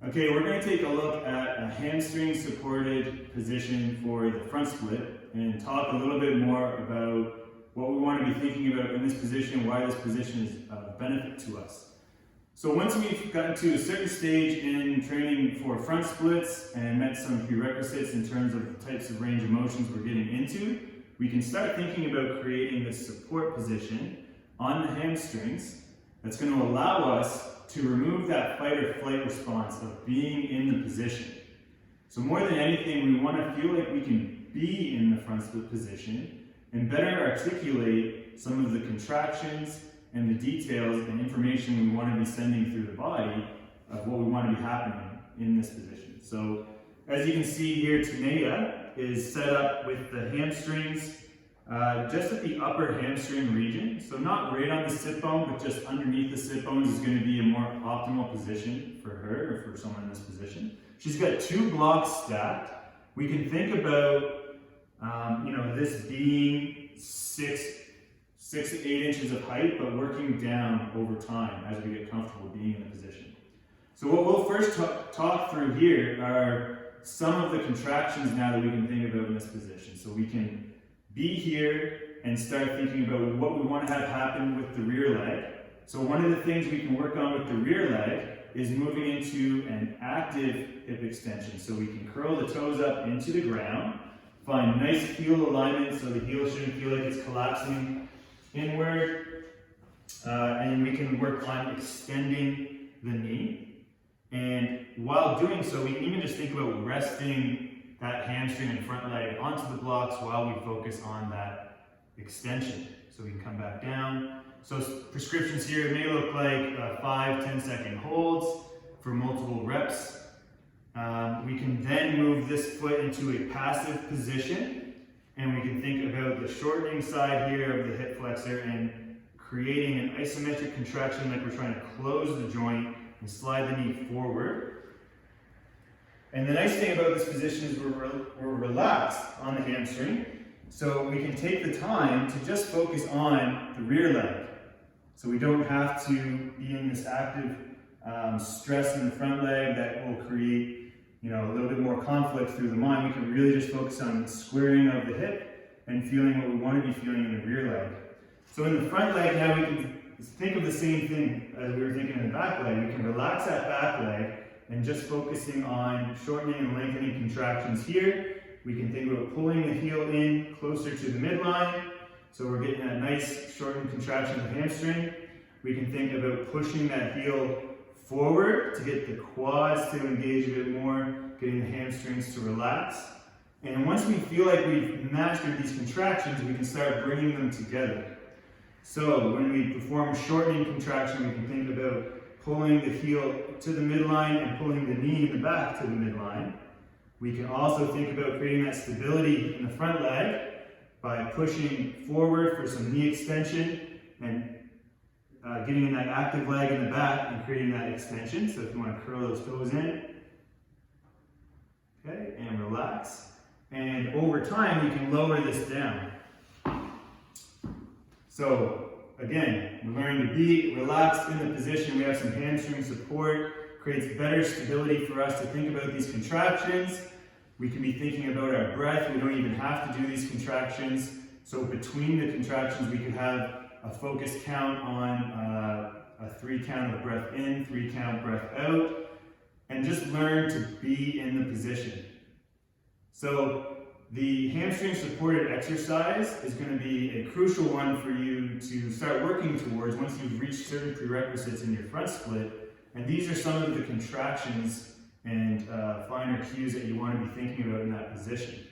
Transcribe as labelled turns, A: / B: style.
A: Okay, we're going to take a look at a hamstring supported position for the front split and talk a little bit more about what we want to be thinking about in this position, why this position is a benefit to us. So once we've gotten to a certain stage in training for front splits and met some prerequisites in terms of the types of range of motions we're getting into, we can start thinking about creating this support position on the hamstrings that's going to allow us to remove that fight or flight response of being in the position. So more than anything, we want to feel like we can be in the front split position and better articulate some of the contractions and the details and information we want to be sending through the body of what we want to be happening in this position. So as you can see here, Tanea is set up with the hamstrings just at the upper hamstring region. So not right on the sit bone, but just underneath the sit bones is going to be a more optimal position for her or for someone in this position. She's got two blocks stacked. We can think about this being 6 to 8 inches of height, but working down over time as we get comfortable being in the position. So what we'll first talk through here are some of the contractions now that we can think about in this position. So we can be here and start thinking about what we want to have happen with the rear leg. So one of the things we can work on with the rear leg is moving into an active hip extension. So we can curl the toes up into the ground, find nice heel alignment so the heel shouldn't feel like it's collapsing inward, and we can work on extending the knee. And while doing so, we can even just think about resting that hamstring and front leg onto the blocks while we focus on that extension. So we can come back down. So prescriptions here may look like 5-10 second holds for multiple reps. We can then move this foot into a passive position, and we can think about the shortening side here of the hip flexor and creating an isometric contraction like we're trying to close the joint and slide the knee forward. And the nice thing about this position is we're relaxed on the hamstring, so we can take the time to just focus on the rear leg. So we don't have to be in this active stress in the front leg that will create a little bit more conflict through the mind. We can really just focus on the squaring of the hip and feeling what we want to be feeling in the rear leg. So in the front leg now we can think of the same thing as we were thinking in the back leg. We can relax that back leg and just focusing on shortening and lengthening contractions here. We can think about pulling the heel in closer to the midline, so we're getting that nice shortened contraction of the hamstring. We can think about pushing that heel forward to get the quads to engage a bit more, getting the hamstrings to relax. And once we feel like we've mastered these contractions, we can start bringing them together. So when we perform a shortening contraction, we can think about pulling the heel to the midline and pulling the knee in the back to the midline. We can also think about creating that stability in the front leg by pushing forward for some knee extension and getting in that active leg in the back and creating that extension. So if you want to curl those toes in, okay, and relax. And over time, we can lower this down. So again, we're learning to be relaxed in the position. We have some hamstring support, creates better stability for us to think about these contractions. We can be thinking about our breath. We don't even have to do these contractions. So between the contractions, we could have a focus count on a 3 count of breath in, 3 count breath out, and just learn to be in the position. So the hamstring supported exercise is going to be a crucial one for you to start working towards once you've reached certain prerequisites in your front split. And these are some of the contractions and finer cues that you want to be thinking about in that position.